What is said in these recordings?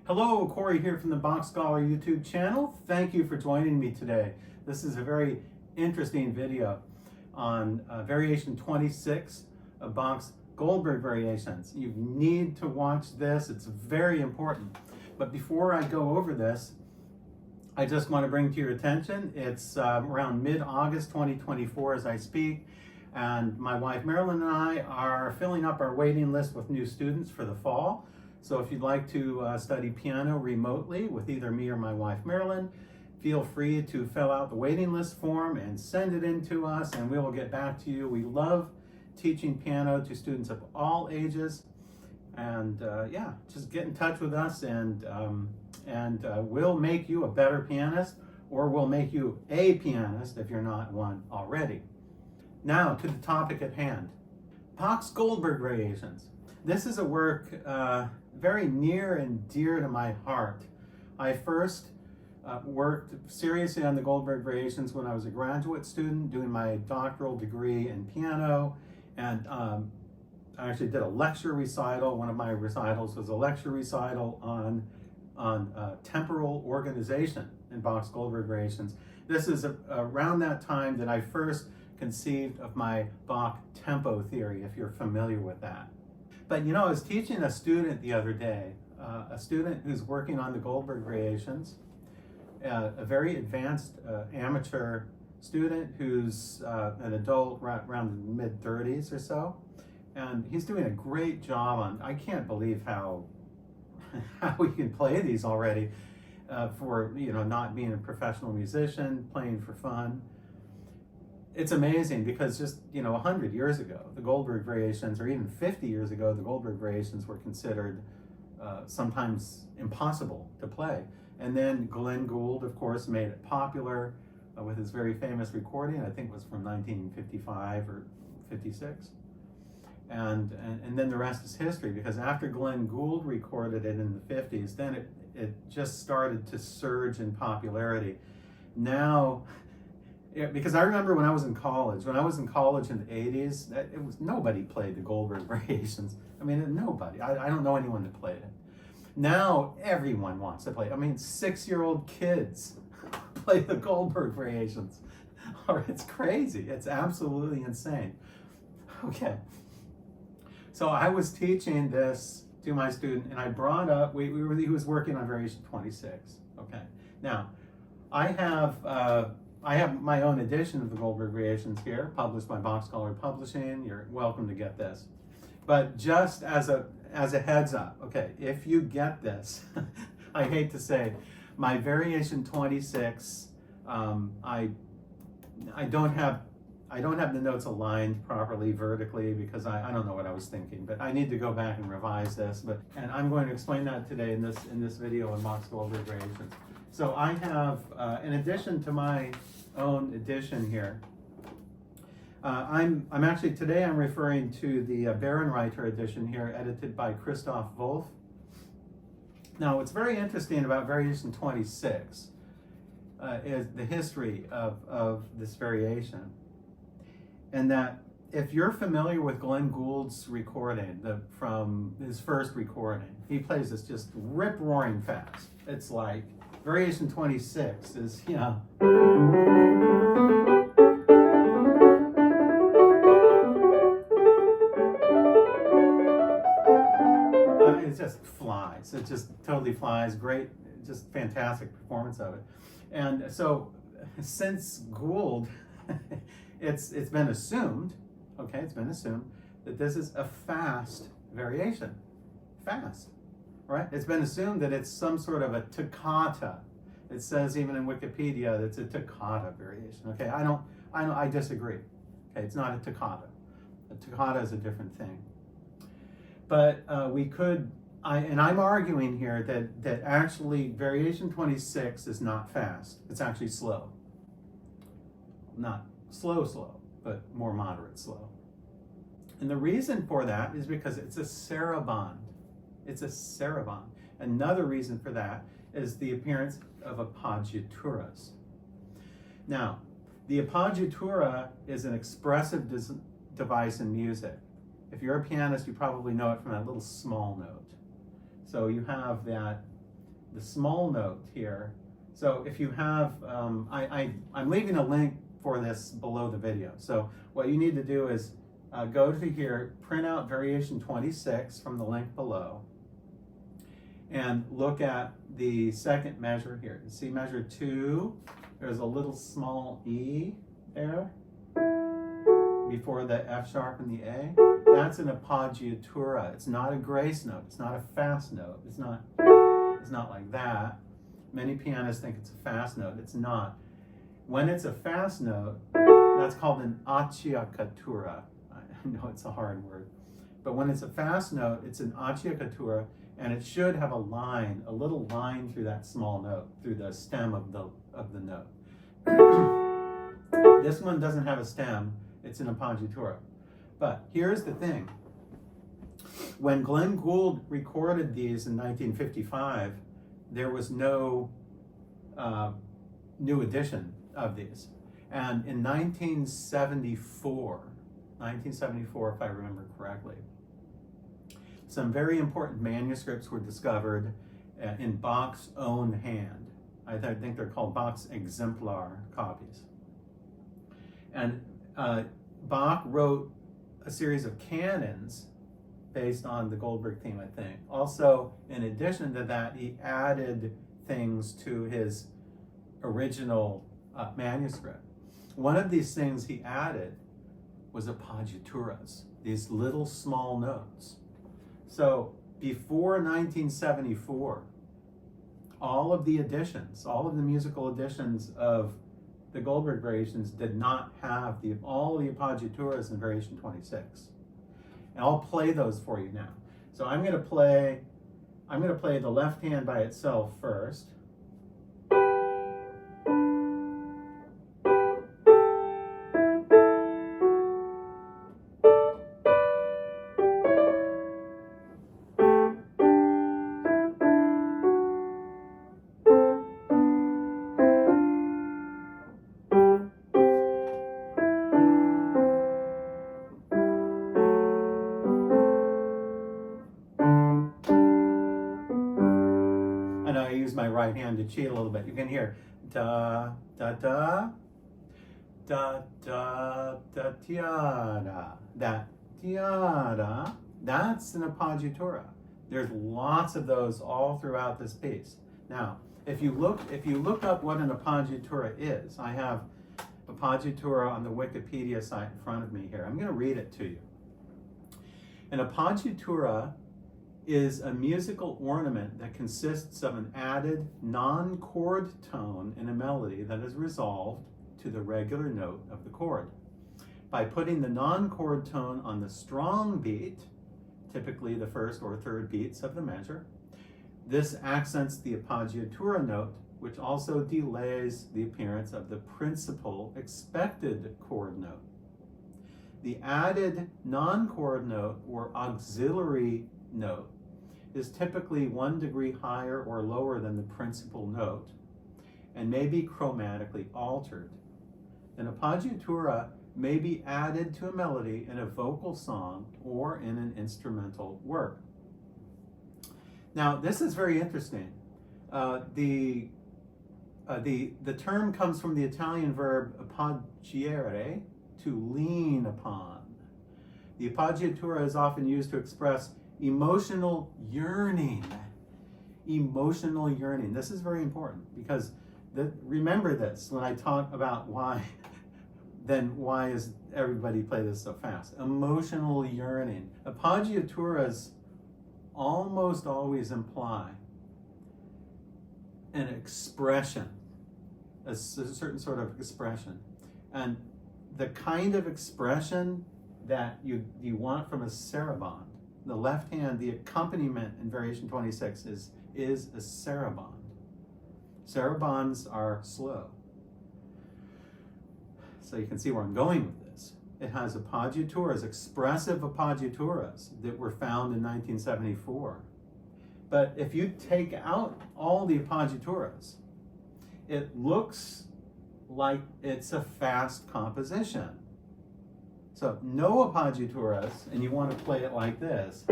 Hello, Corey here from the BachScholar YouTube channel. Thank you for joining me today. This is a very interesting video on Variation 26 of Bach's Goldberg Variations. You need to watch this. It's very important. But before I go over this, I just want to bring to your attention, it's around mid-August 2024 as I speak, and my wife Marilyn and I are filling up our waiting list with new students for the fall. So if you'd like to study piano remotely with either me or my wife Marilyn, feel free to fill out the waiting list form and send it in to us, and we will get back to you. We love teaching piano to students of all ages, and yeah, just get in touch with us, and we'll make you a better pianist, or we'll make you a pianist if you're not one already. Now to the topic at hand, Bach's Goldberg Variations. This is a work very near and dear to my heart. I first worked seriously on the Goldberg Variations when I was a graduate student doing my doctoral degree in piano, and I actually did a lecture recital. One of my recitals was a lecture recital on temporal organization in Bach's Goldberg Variations. This is around that time that I first conceived of my Bach tempo theory, if you're familiar with that. But you know, I was teaching a student the other day, a student who's working on the Goldberg Variations, a very advanced amateur student who's an adult around the mid-30s or so. And he's doing a great job on, I can't believe how he can play these already for, you know, not being a professional musician, playing for fun. It's amazing because just, you know, 100 years ago, the Goldberg Variations, or even 50 years ago, the Goldberg Variations were considered sometimes impossible to play. And then Glenn Gould, of course, made it popular with his very famous recording. I think it was from 1955 or 56. And then the rest is history, because after Glenn Gould recorded it in the 50s, then it just started to surge in popularity. Now, because I remember when I was in college in the 80s, it was nobody played the Goldberg Variations. I mean, nobody. I don't know anyone that played it. Now everyone wants to play. I mean, 6-year-old kids play the Goldberg Variations. Or it's crazy. It's absolutely insane. Okay. So I was teaching this to my student, and I brought up, he was working on Variation 26. Okay. Now, I have my own edition of the Goldberg Variations here, published by BachScholar Publishing. You're welcome to get this. But just as a heads up, okay, if you get this, I hate to say, my Variation 26, I don't have the notes aligned properly vertically because I don't know what I was thinking, but I need to go back and revise this. And I'm going to explain that today in this video on Bach's Goldberg Variations. So I have, in addition to my own edition here, I'm actually, today I'm referring to the Barenreiter edition here, edited by Christoph Wolff. Now, what's very interesting about Variation 26 is the history of this variation. And that if you're familiar with Glenn Gould's recording, from his first recording, he plays this just rip-roaring fast. It's like, Variation 26 is, you know, it just flies. It just totally flies. Great, just fantastic performance of it. And so, since Gould, it's been assumed, okay, it's been assumed that this is a fast variation. Fast. Right? It's been assumed that it's some sort of a toccata. It says even in Wikipedia that it's a toccata variation. Okay, I disagree. Okay, it's not a toccata. A toccata is a different thing. But I'm arguing here that actually Variation 26 is not fast. It's actually slow. Not slow, but more moderate slow. And the reason for that is because it's a saraband. It's a saraband. Another reason for that is the appearance of appoggiaturas. Now, the appoggiatura is an expressive device in music. If you're a pianist, you probably know it from that little small note. So you have that the small note here. So if you have, I'm leaving a link for this below the video. So what you need to do is go to here, print out variation 26 from the link below, and look at the second measure here. You see measure 2, there's a little small E there before the F sharp and the A. That's an appoggiatura. It's not a grace note. It's not a fast note. It's not like that. Many pianists think it's a fast note. It's not. When it's a fast note, that's called an appoggiatura. I know it's a hard word. But when it's a fast note, it's an appoggiatura, and it should have a line, a little line through that small note, through the stem of the note. This one doesn't have a stem. It's an appoggiatura. But here's the thing. When Glenn Gould recorded these in 1955, there was no new edition of these. And in 1974, if I remember correctly, some very important manuscripts were discovered in Bach's own hand. I think they're called Bach's exemplar copies. And Bach wrote a series of canons based on the Goldberg theme, I think. Also, in addition to that, he added things to his original manuscript. One of these things he added was appoggiaturas, these little small notes. So before 1974, all of the editions, all of the musical editions of the Goldberg Variations did not have all the appoggiaturas in Variation 26. And I'll play those for you now. So I'm going to play the left hand by itself first. My right hand to cheat a little bit. You can hear da da da da da da tiara. That tiara, that's an appoggiatura. There's lots of those all throughout this piece. Now, if you look up what an appoggiatura is, I have appoggiatura on the Wikipedia site in front of me here. I'm going to read it to you. An appoggiatura is a musical ornament that consists of an added non-chord tone in a melody that is resolved to the regular note of the chord. By putting the non-chord tone on the strong beat, typically the first or third beats of the measure, this accents the appoggiatura note, which also delays the appearance of the principal expected chord note. The added non-chord note or auxiliary note is typically 1 degree higher or lower than the principal note and may be chromatically altered. An appoggiatura may be added to a melody in a vocal song or in an instrumental work. Now, this is very interesting. The term comes from the Italian verb appoggiare, to lean upon. The appoggiatura is often used to express emotional yearning. Emotional yearning. This is very important because remember this when I talk about why is everybody play this so fast? Emotional yearning. Appoggiaturas almost always imply an expression, a certain sort of expression. And the kind of expression that you want from a saraband. The left hand, the accompaniment in Variation 26 is a saraband. Sarabands are slow. So you can see where I'm going with this. It has appoggiaturas, expressive appoggiaturas that were found in 1974. But if you take out all the appoggiaturas, it looks like it's a fast composition. So no appoggiaturas, and you want to play it like this.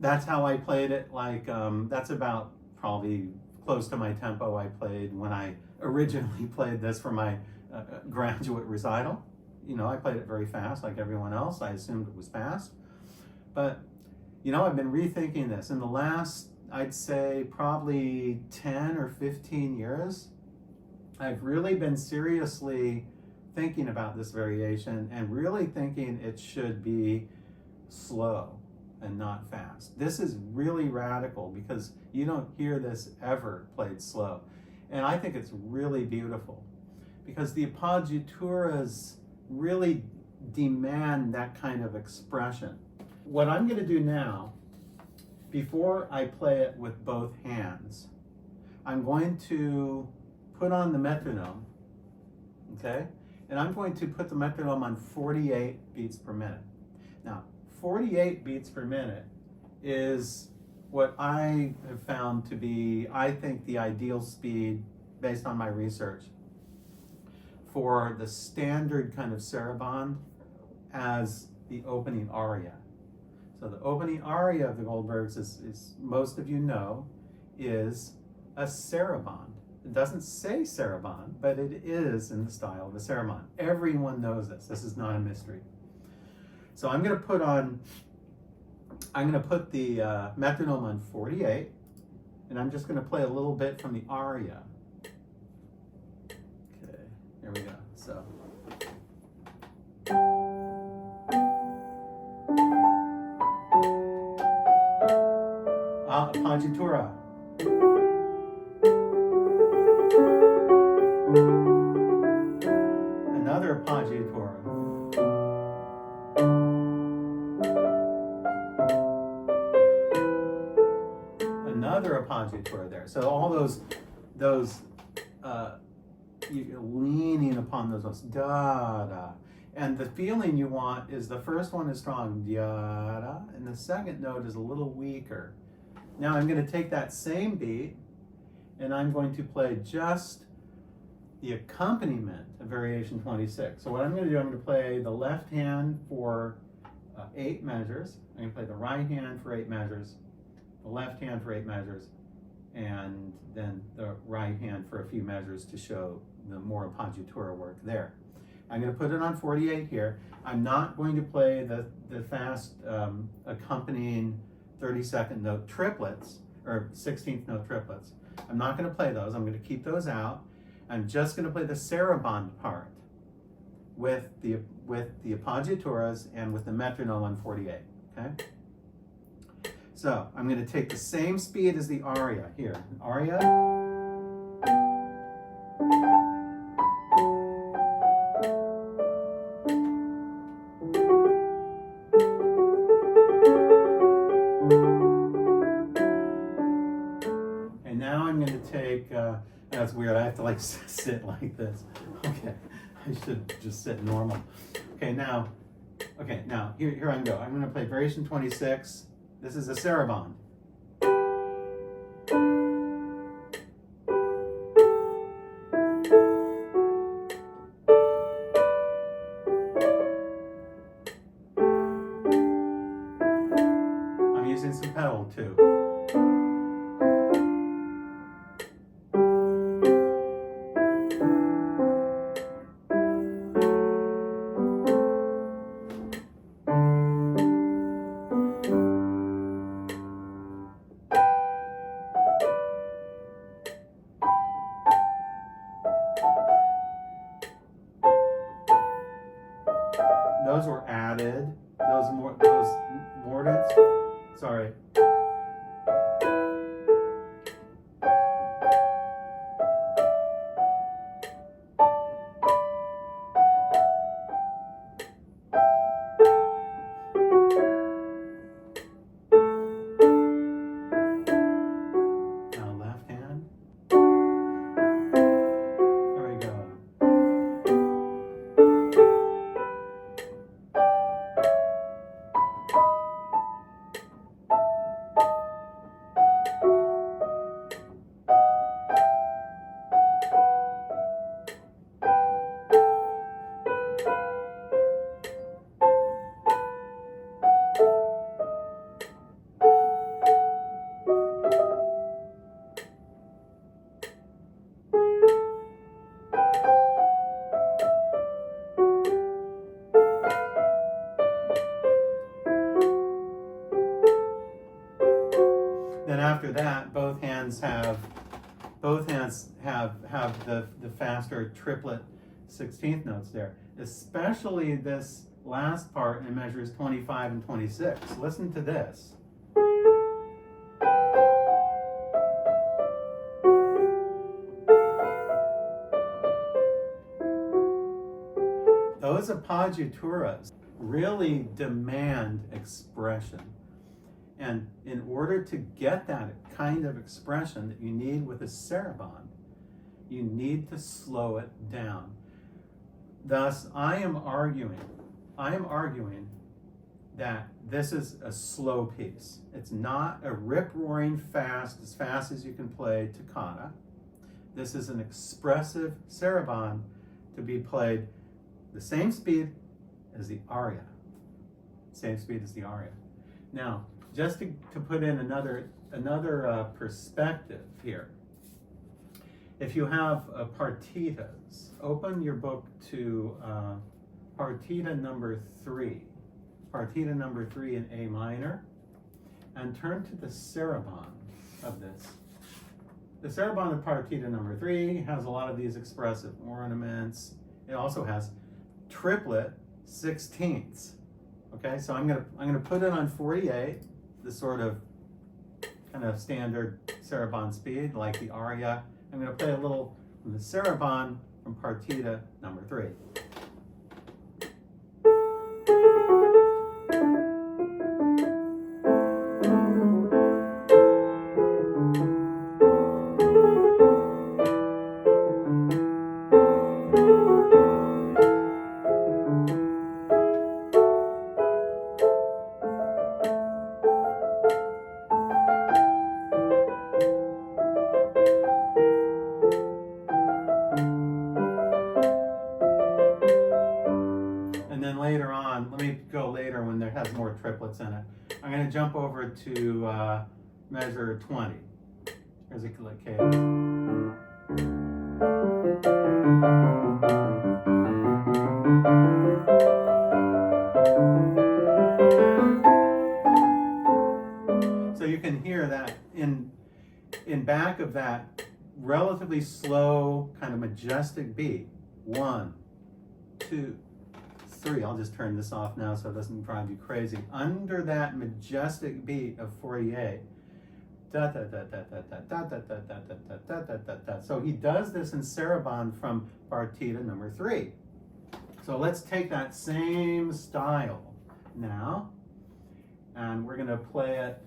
that's how I played it. Like that's about probably close to my tempo I played when I originally played this for my graduate recital. You know, I played it very fast like everyone else. I assumed it was fast. But, you know, I've been rethinking this. In the last, I'd say, probably 10 or 15 years, I've really been seriously thinking about this variation and really thinking it should be slow and not fast. This is really radical because you don't hear this ever played slow. And I think it's really beautiful because the appoggiaturas really demand that kind of expression. What I'm going to do now, before I play it with both hands, I'm going to put on the metronome, okay? And I'm going to put the metronome on 48 beats per minute. Now, 48 beats per minute is what I have found to be, I think, the ideal speed based on my research for the standard kind of saraband as the opening aria. So the opening aria of the Goldbergs is most of you know, is a saraband. It doesn't say saraband, but it is in the style of a saraband. Everyone knows this. This is not a mystery. So I'm going to put the metronome on 48, and I'm just going to play a little bit from the aria. Okay, here we go. So. Appoggiatura. Another appoggiatura. Another appoggiatura there. So all those you're leaning upon those da da. And the feeling you want is the first one is strong, da da, and the second note is a little weaker. Now I'm going to take that same beat and I'm going to play just the accompaniment of Variation 26. So what I'm going to do, I'm going to play the left hand for 8 measures. I'm going to play the right hand for 8 measures, the left hand for 8 measures, and then the right hand for a few measures to show the more appoggiatura work there. I'm going to put it on 48 here. I'm not going to play the fast accompanying 32nd note triplets, or 16th note triplets. I'm not going to play those. I'm going to keep those out. I'm just going to play the saraband part with the appoggiaturas and with the metronome on 48, okay? So I'm going to take the same speed as the aria here. Aria. And now I'm going to take, that's weird, I have to like sit like this. Okay, I should just sit normal. Okay, now here I go. I'm going to play Variation 26. This is a saraband. I'm using some pedal too. Those were added. Those mordants. Sorry. Now left hand. There we go. Both hands have the faster triplet 16th notes there, especially this last part in measures 25 and 26. Listen to this. Those appoggiaturas really demand expression. And in order to get that kind of expression that you need with a saraband, you need to slow it down. Thus, I am arguing that this is a slow piece. It's not a rip-roaring fast, as fast as you can play toccata. This is an expressive saraband to be played the same speed as the aria. Same speed as the aria. Now, just to put in another perspective here, if you have partitas, open your book to Partita number 3. Partita number 3 in A minor, and turn to the saraband of this. The saraband of Partita number 3 has a lot of these expressive ornaments. It also has triplet 16ths. Okay, so I'm gonna put it on 48, the sort of kind of standard saraband speed, like the aria. I'm gonna play a little from the saraband from Partita number 3. Later on, let me go later when there has more triplets in it. I'm going to jump over to measure 20. Here's a cadence. So you can hear that in back of that relatively slow, kind of majestic beat. 1, 2, 3. I'll just turn this off now so it doesn't drive you crazy. Under that majestic beat of 48, da da da da da da da da da da da da da da da. So he does this in saraband from Partita number 3. So let's take that same style now, and we're going to play it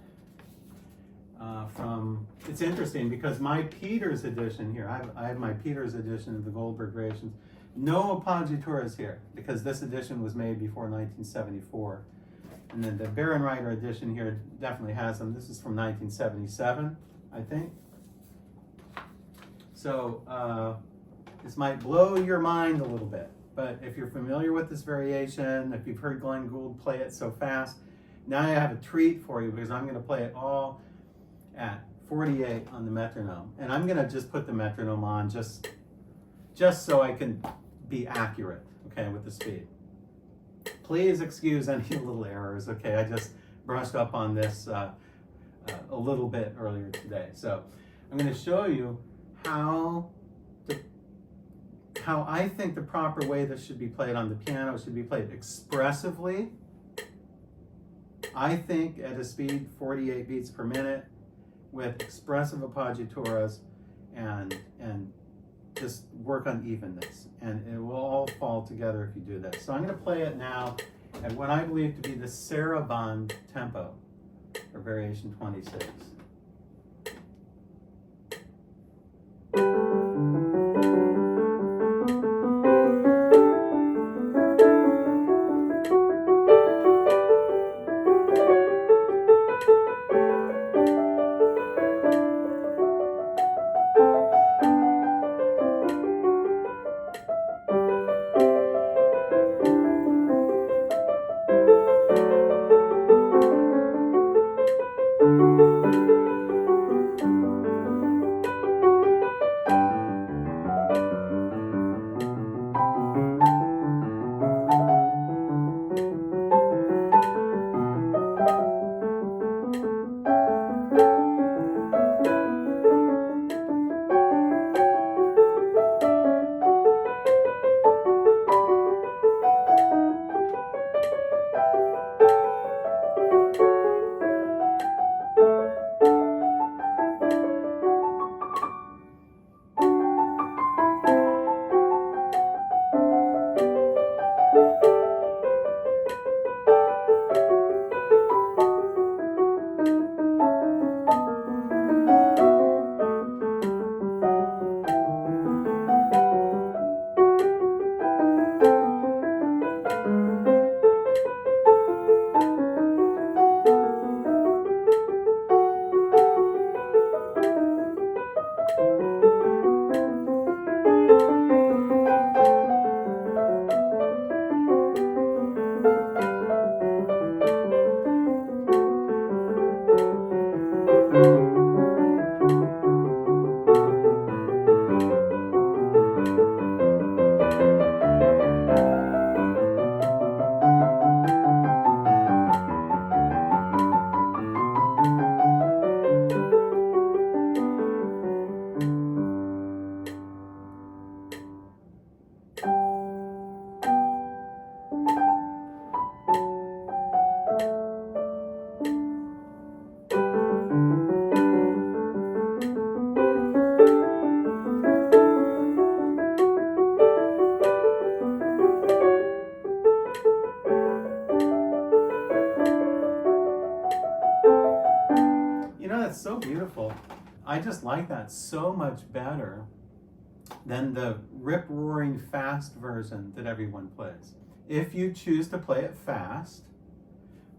from. It's interesting because my Peters edition here. I have my Peters edition of the Goldberg Variations. No appoggiaturas here, because this edition was made before 1974. And then the Barenreiter edition here definitely has them. This is from 1977, I think. So this might blow your mind a little bit, but if you're familiar with this variation, if you've heard Glenn Gould play it so fast, now I have a treat for you, because I'm going to play it all at 48 on the metronome. And I'm going to just put the metronome on just so I can be accurate, okay, with the speed. Please excuse any little errors, okay? I just brushed up on this a little bit earlier today. So I'm going to show you how I think the proper way this should be played on the piano should be played expressively. I think at a speed 48 beats per minute with expressive appoggiaturas and just work on evenness, and it will all fall together if you do this. So I'm going to play it now at what I believe to be the saraband tempo for variation 26. I just like that so much better than the rip-roaring fast version that everyone plays. If you choose to play it fast,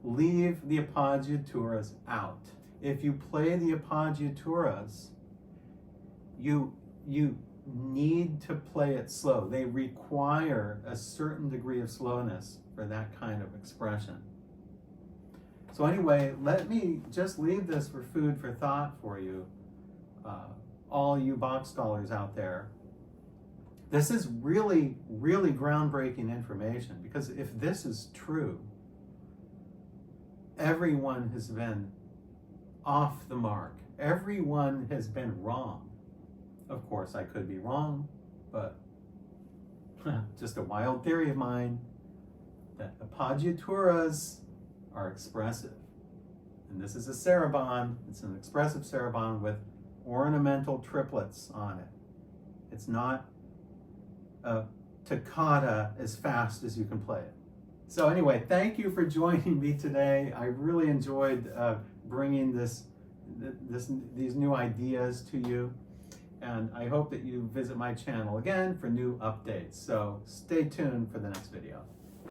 leave the appoggiaturas out. If you play the appoggiaturas, you need to play it slow. They require a certain degree of slowness for that kind of expression. So anyway, let me just leave this for food for thought for you, all you Bach scholars out there. This is really, really groundbreaking information, because if this is true, everyone has been off the mark. Everyone has been wrong. Of course, I could be wrong, but just a wild theory of mine that appoggiaturas are expressive. And this is a saraband. It's an expressive saraband with ornamental triplets on it. It's not a toccata as fast as you can play it. So anyway, thank you for joining me today. I really enjoyed bringing these new ideas to you. And I hope that you visit my channel again for new updates. So stay tuned for the next video.